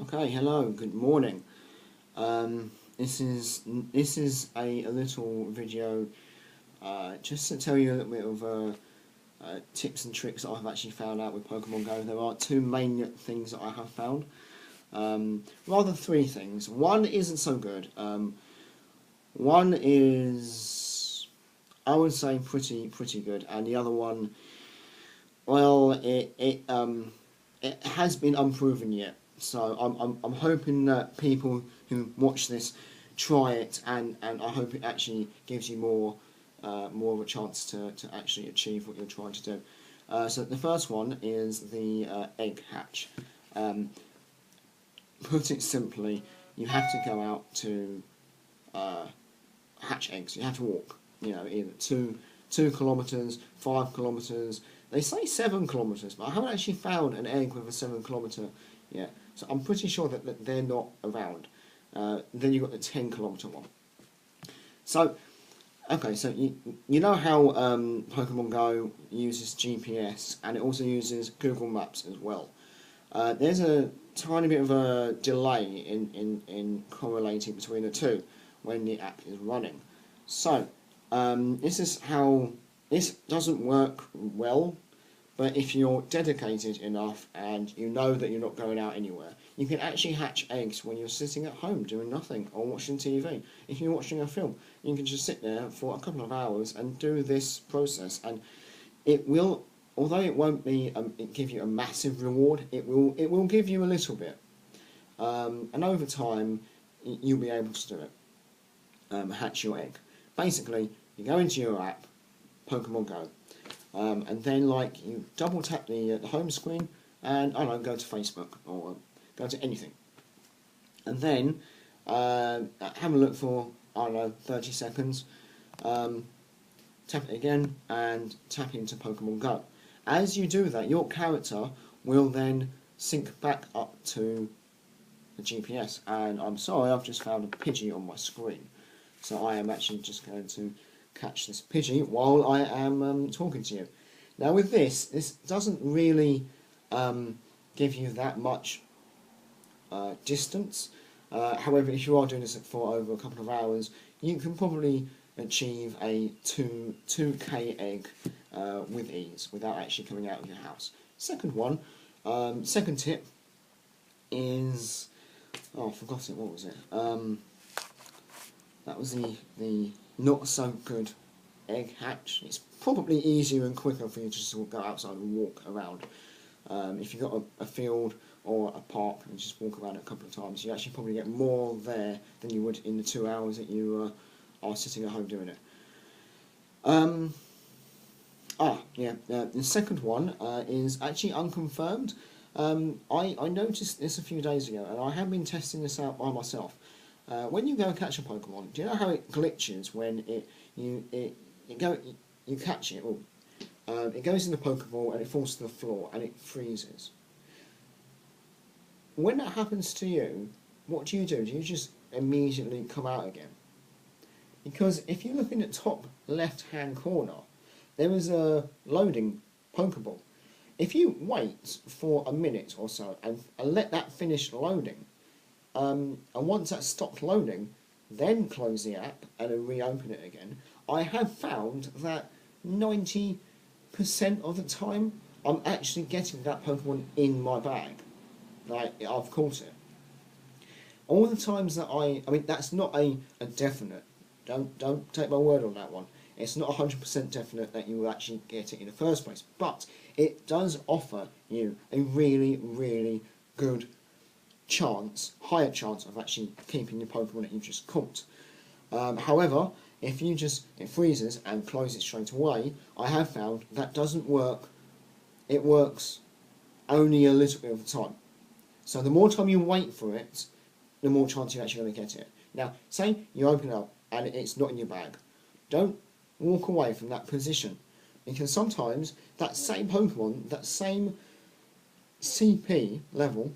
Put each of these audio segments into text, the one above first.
Okay, hello, good morning. This is a little video just to tell you a little bit of tips and tricks that I've actually found out with Pokemon Go. There are two main things that I have found. Rather three things. One isn't so good. One is, I would say, pretty good, and the other one, well, it has been unproven yet. So I'm hoping that people who watch this try it, and I hope it actually gives you more of a chance to actually achieve what you're trying to do. So the first one is the egg hatch. Put it simply, you have to go out to hatch eggs. You have to walk. You know, either 2 kilometers, 5 kilometers. They say 7 kilometers, but I haven't actually found an egg with a 7 kilometer yet. So I'm pretty sure that they're not around. Then you've got the 10 kilometer one. So, okay, so you know how Pokemon Go uses GPS and it also uses Google Maps as well. There's a tiny bit of a delay in correlating between the two when the app is running. So, this doesn't work well, but if you're dedicated enough and you know that you're not going out anywhere, you can actually hatch eggs when you're sitting at home doing nothing or watching TV. If you're watching a film, you can just sit there for a couple of hours and do this process, and it will, although it won't be give you a massive reward, it will give you a little bit, and over time you'll be able to do it. Hatch your egg. Basically, you go into your app, Pokemon Go, and then you double tap the home screen, and I don't know, go to Facebook or go to anything, and then have a look for, I don't know, 30 seconds. Tap it again and tap into Pokemon Go. As you do that, your character will then sync back up to the GPS. And I'm sorry, I've just found a Pidgey on my screen, so I am actually just going to catch this Pidgey while I am talking to you. Now with this doesn't really give you that much distance. However, if you are doing this for over a couple of hours, you can probably achieve a 2K egg with ease without actually coming out of your house. Second tip is, oh, I forgot it. What was it? That was the not so good egg hatch. It's probably easier and quicker for you to just go outside and walk around. If you've got a field or a park and just walk around it a couple of times, you actually probably get more there than you would in the 2 hours that you are sitting at home doing it. The second one is actually unconfirmed. I noticed this a few days ago, and I have been testing this out by myself. When you go and catch a Pokemon, do you know how it glitches when you catch it? It goes in the Pokeball and it falls to the floor and it freezes. When that happens to you, what do? Do you just immediately come out again? Because if you look in the top left-hand corner, there is a loading Pokeball. If you wait for a minute or so and let that finish loading, and once that's stopped loading, then close the app and then reopen it again, I have found that 90% of the time I'm actually getting that Pokemon in my bag. I've caught it. All the times that I mean, that's not a definite. Don't take my word on that one. It's not 100% definite that you will actually get it in the first place, but it does offer you a really good chance, higher chance of actually keeping your Pokemon that you've just caught. However, if it freezes and closes straight away, I have found that doesn't work. It works only a little bit of the time. So the more time you wait for it, the more chance you're actually going to get it. Now, say you open it up and it's not in your bag. Don't walk away from that position, because sometimes that same Pokemon, that same CP level,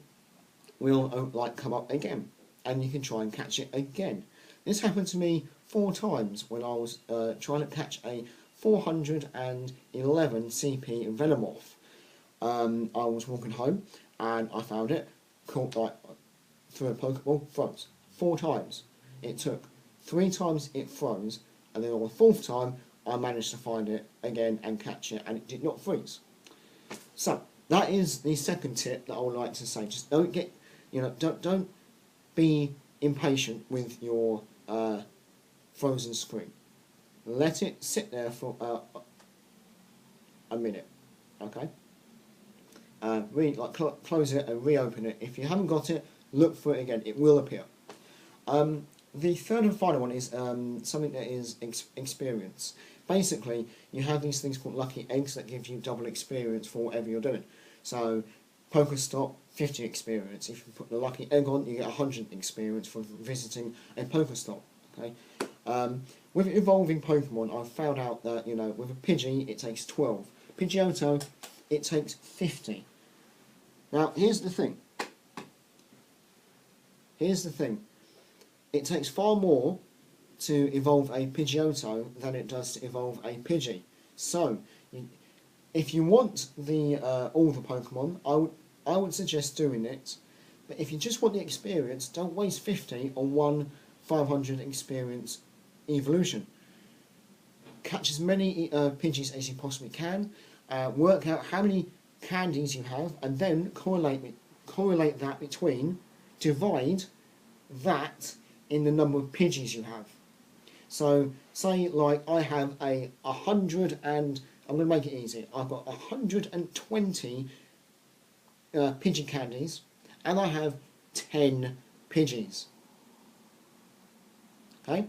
will come up again, and you can try and catch it again. This happened to me 4 times when I was trying to catch a 411 CP Venomoth. I was walking home and I found it, caught threw a Pokeball, froze. 4 times it took. 3 times it froze, and then on the 4th time I managed to find it again and catch it, and it did not freeze. So that is the second tip that I would like to say. Just don't get, don't be impatient with your frozen screen. Let it sit there for a minute, okay? Close it and reopen it. If you haven't got it, look for it again. It will appear. The third and final one is something that is experience. Basically, you have these things called lucky eggs that give you double experience for whatever you're doing. So, Pokestop, 50 experience. If you put the lucky egg on, you get 100 experience for visiting a Pokestop. Okay. With evolving Pokemon, I've found out that, with a Pidgey, it takes 12. Pidgeotto, it takes 50. Now, here's the thing. It takes far more to evolve a Pidgeotto than it does to evolve a Pidgey. So, if you want the all the Pokemon, I would suggest doing it. But if you just want the experience, don't waste 50 on one 500 experience evolution. Catch as many Pidgeys as you possibly can. Work out how many candies you have, and then correlate that between, divide that in the number of Pidgeys you have. So, say like I have 100 and, I'm going to make it easy, I've got 120 Pidgey candies, and I have 10 Pidgeys. Okay?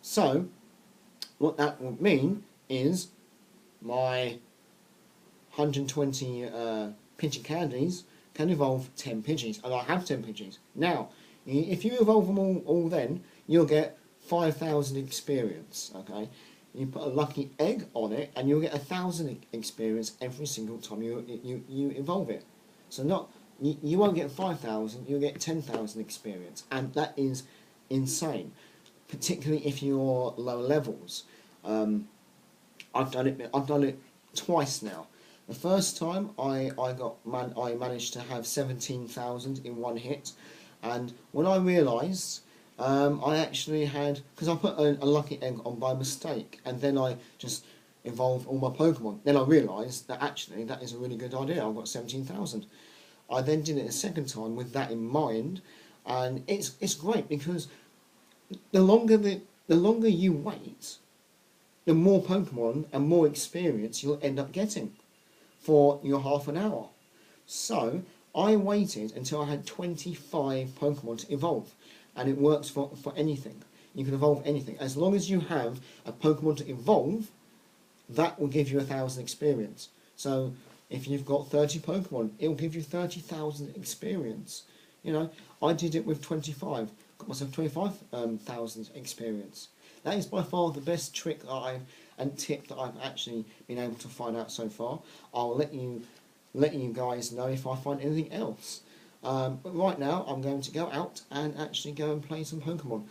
So, what that would mean is my 120 Pidgey candies can evolve 10 Pidgeys, and I have 10 Pidgeys. Now, if you evolve them all then, you'll get 5,000 experience, okay? You put a lucky egg on it, and you'll get 1,000 experience every single time you evolve it. So you won't get 5,000, you'll get 10,000 experience, and that is insane, particularly if you're lower levels. I've done it twice now. The first time I managed to have 17,000 in one hit, and when I realised I actually had, because I put a lucky egg on by mistake, and then I just evolved all my Pokemon. Then I realised that actually that is a really good idea. I've got 17,000. I then did it a second time with that in mind, and it's great because the longer you wait, the more Pokemon and more experience you'll end up getting for your half an hour. So I waited until I had 25 Pokemon to evolve, and it works for anything. You can evolve anything. As long as you have a Pokemon to evolve, that will give you 1,000 experience. So if you've got 30 Pokemon, it will give you 30,000 experience. I did it with 25. Got myself 25,000 experience. That is by far the best trick and tip that I've actually been able to find out so far. I'll let you guys know if I find anything else. But right now, I'm going to go out and actually go and play some Pokemon.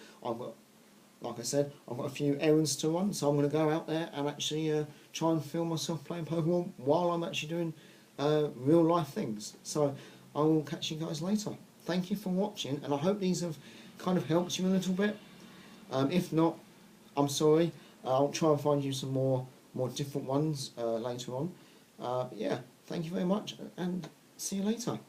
Like I said, I've got a few errands to run, so I'm going to go out there and actually try and film myself playing Pokemon while I'm actually doing real life things. So I will catch you guys later. Thank you for watching, and I hope these have kind of helped you a little bit. If not, I'm sorry. I'll try and find you some more different ones later on. Yeah, thank you very much, and see you later.